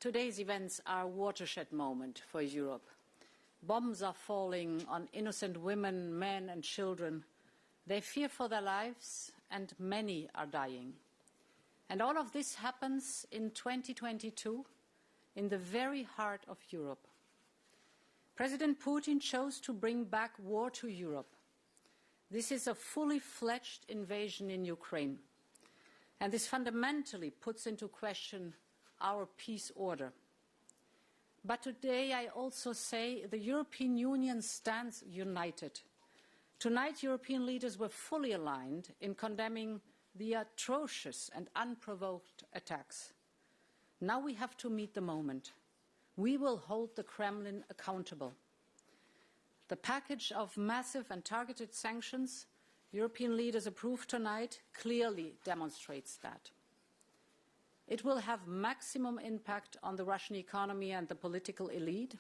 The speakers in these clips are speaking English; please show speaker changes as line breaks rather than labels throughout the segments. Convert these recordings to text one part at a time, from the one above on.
Today's events are a watershed moment for Europe. Bombs are falling on innocent women, men and children. They fear for their lives and many are dying. And all of this happens in 2022 in the very heart of Europe. President Putin chose to bring back war to Europe. This is a fully fledged invasion in Ukraine. And this fundamentally puts into question our peace order. But today I also say the European Union stands united. Tonight, European leaders were fully aligned in condemning the atrocious and unprovoked attacks. Now we have to meet the moment. We will hold the Kremlin accountable. The package of massive and targeted sanctions European leaders approved tonight clearly demonstrates that. It will have maximum impact on the Russian economy and the political elite,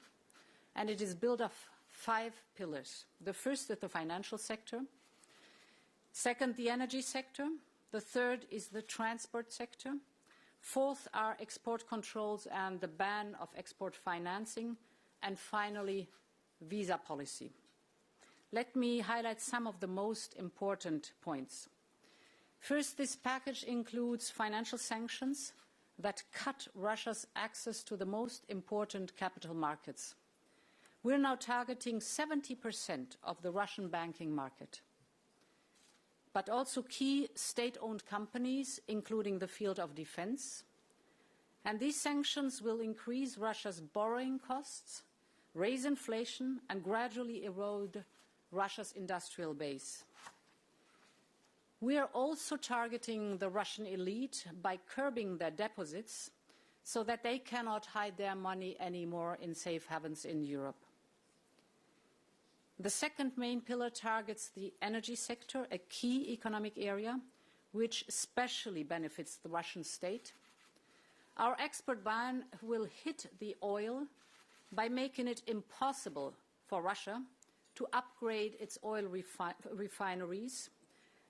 and it is built of 5 pillars. The first is the financial sector. Second, the energy sector. The third is the transport sector. Fourth are export controls and the ban of export financing. And finally, visa policy. Let me highlight some of the most important points. First, this package includes financial sanctions that cut Russia's access to the most important capital markets. We're now targeting 70% of the Russian banking market, but also key state-owned companies, including the field of defense. And these sanctions will increase Russia's borrowing costs, raise inflation, and gradually erode Russia's industrial base. We are also targeting the Russian elite by curbing their deposits so that they cannot hide their money anymore in safe havens in Europe. The second main pillar targets the energy sector, a key economic area which especially benefits the Russian state. Our export ban will hit the oil by making it impossible for Russia to upgrade its oil refineries,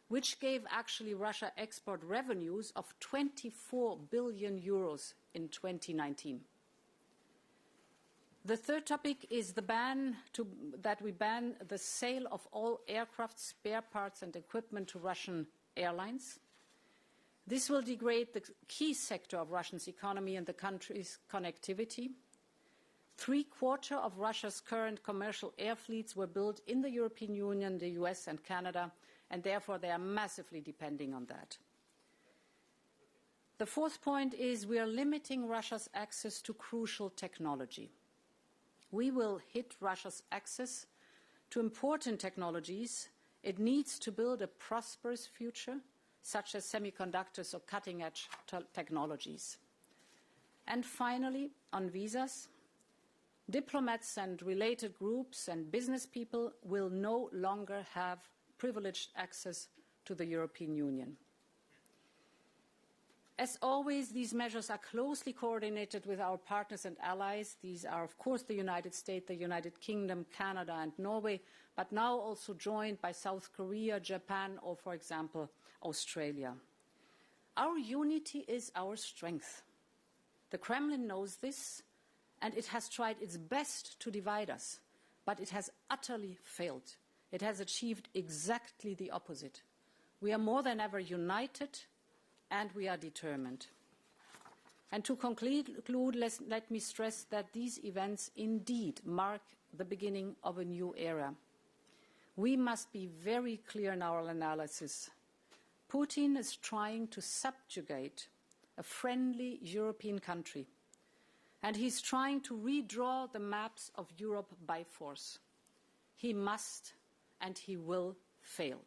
which gave actually Russia export revenues of 24 billion euros in 2019. The third topic is the that we ban the sale of all aircraft spare parts and equipment to Russian airlines. This will degrade the key sector of Russia's economy and the country's connectivity. 3/4 of Russia's current commercial air fleets were built in the European Union, the US and Canada, and therefore they are massively depending on that. The fourth point is we are limiting Russia's access to crucial technology. We will hit Russia's access to important technologies it needs to build a prosperous future, such as semiconductors or cutting-edge technologies. And finally, on visas, diplomats and related groups and business people will no longer have privileged access to the European Union. As always, these measures are closely coordinated with our partners and allies. These are, of course, the United States, the United Kingdom, Canada and Norway, but now also joined by South Korea, Japan or, for example, Australia. Our unity is our strength. The Kremlin knows this, and it has tried its best to divide us, but it has utterly failed. It has achieved exactly the opposite. We are more than ever united, and we are determined. And to conclude, let me stress that these events indeed mark the beginning of a new era. We must be very clear in our analysis. Putin is trying to subjugate a friendly European country, and he's trying to redraw the maps of Europe by force. He must and he will fail.